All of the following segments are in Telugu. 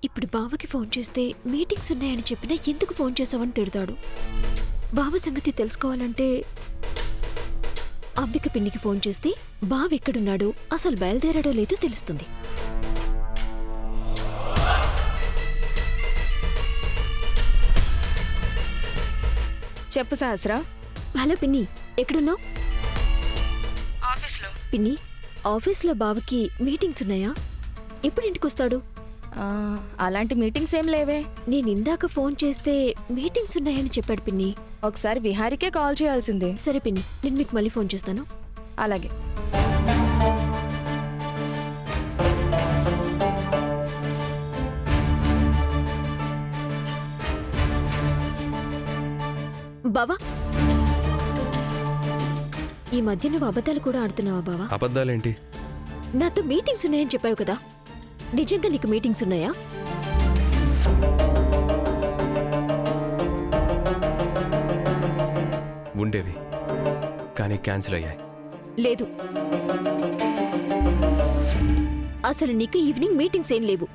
ఇప్పుడు బావకి ఫోన్ చేస్తే మీటింగ్స్ ఉన్నాయని చెప్పినా ఎందుకు ఫోన్ చేసావని తిడతాడు. బావ సంగతి తెలుసుకోవాలంటే అంబిక పిన్నికి ఫోన్ చేస్తే బావ ఎక్కడున్నాడో, అసలు బయలుదేరాడో లేదో తెలుస్తుంది. చెప్పు సహస్రా. హలో పిన్ని, ఎక్కడున్నావు? ఆఫీస్లో. పిన్ని, ఆఫీస్లో బావకి మీటింగ్స్ ఉన్నాయా? ఎప్పుడు ఇంటికొస్తాడు? అలాంటి మీటింగ్స్ ఏం లేవే. నేను ఇందాక ఫోన్ చేస్తే మీటింగ్స్ ఉన్నాయని చెప్పాడు పిన్ని. ఒకసారి విహారికే కాల్ చేయాల్సిందే. సరే పిన్ని, నేను మీకు మళ్ళీ ఫోన్ చేస్తాను. అలాగే. బావా, ఈ మధ్య నువ్వు అబద్ధాలు కూడా ఆడుతున్నావా బావా? అబద్ధాలేంటి? నాతో మీటింగ్స్ ఉన్నాయని చెప్పావు కదా, నిజంగా నీకు మీటింగ్స్ ఉన్నాయా? ఉండేవి, కానీ క్యాన్సిల్ అయ్యాయి. లేదు, అసలు నీకు ఈవినింగ్ మీటింగ్స్ ఏం లేవు.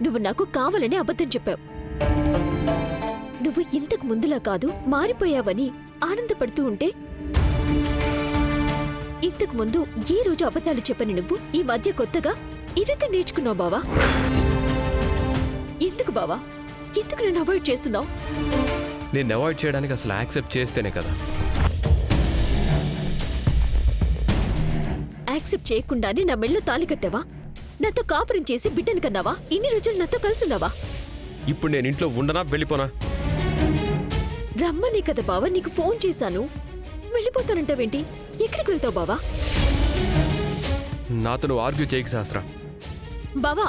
నువ్వు నాకు కావాలని అబద్ధం చెప్పావు. నువ్వు ఇంతకు ముందులా కాదు, మారిపోయావని ఆనందపడుతూ ఉంటే, ఇంతకు ముందు ఈ రోజు అబద్ధాలు చెప్పని నువ్వు ఈ మధ్య కొత్తగా ఇవెక్కడ నేర్చుకున్నావు బావా? ఎందుకు బావా, ఎందుకు నన్ను అవాయిడ్ చేస్తున్నావు? నేను అవాయిడ్ చేయడానికి అసలు యాక్సెప్ట్ చేస్తేనే కదా. యాక్సెప్ట్ చేయకుండానే నా మెళ్ళో తాళి కట్టావా? నాతో కాపురం చేసి బిడ్డను కన్నావా? ఇన్ని రోజులు నాతో కలుసున్నావా? ఇప్పుడు నేను ఇంట్లో ఉండనా, వెళ్ళిపోనా? రమ్మనే కదా బావా నీకు ఫోన్ చేశాను. వెళ్ళిపోతానంటావేంటి? ఎక్కడికి వెళ్తావు బావా? నాతో నువ్వు ఆర్గ్యూ చేయకు సహస్ర. బావా,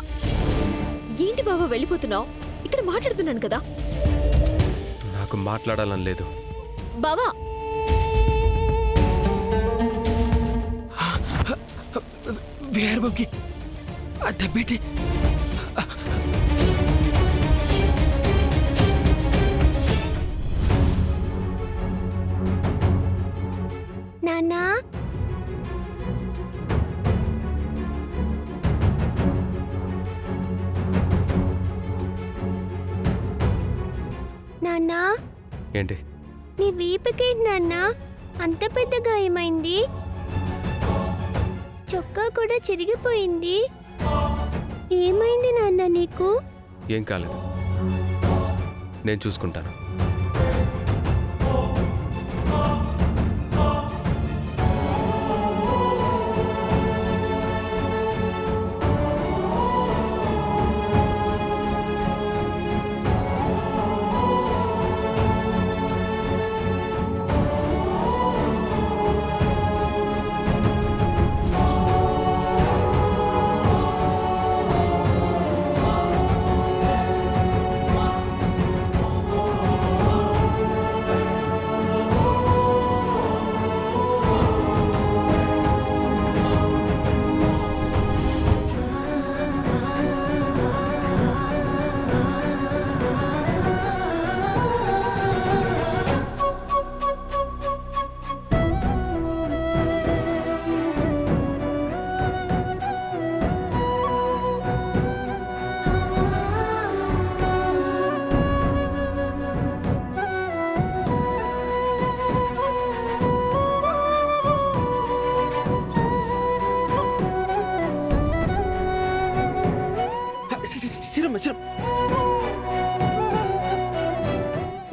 ఏంటి బావా వెళ్ళిపోతున్నావు? ఇక్కడ మాట్లాడుతున్నాను కదా. నాకు మాట్లాడాలని లేదు. బావా, విహారబాబుకి దెబ్బేంటి? నాన్నా, నాన్నా, ఏంటి? నీ వీపుకేంటి నాన్నా అంత పెద్ద గాయమైంది? చొక్కా కూడా చిరిగిపోయింది. ఏమైంది నాన్న నీకు? ఏం కాలేదు, నేను చూసుకుంటాను.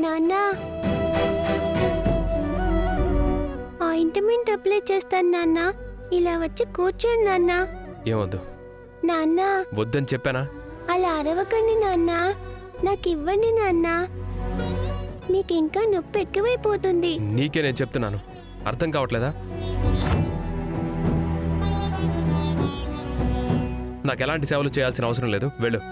నాన్న, ఆయింట్మెంట్ అప్లై చేస్తాను నాన్న. ఇలా వచ్చి కూర్చోండి నాన్న. ఏమొద్దు. నాన్న, వద్దని చెప్పానా? అలా అరవకండి నాన్న. నాకు ఇవ్వండి నాన్న. నీకు ఇంకా నొప్పి ఎక్కువైపోతుంది. నీకే నేను చెప్తున్నాను, అర్థం కావట్లేదా? నాకు ఎలాంటి సేవలు చేయాల్సిన అవసరం లేదు, వెళ్ళు.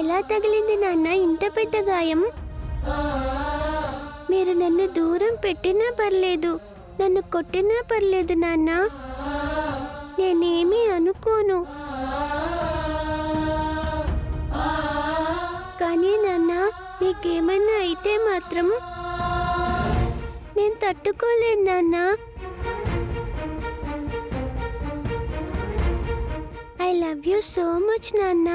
ఎలా తగిలింది నాన్న ఇంత పెద్ద గాయం? మీరు నన్ను దూరం పెట్టినా పర్లేదు, నన్ను కొట్టినా పర్లేదు నాన్న, నేనేమీ అనుకోను. కానీ నాన్న, నీకేమన్నా అయితే మాత్రం నేను తట్టుకోలేను నాన్న. I love you so much నాన్న.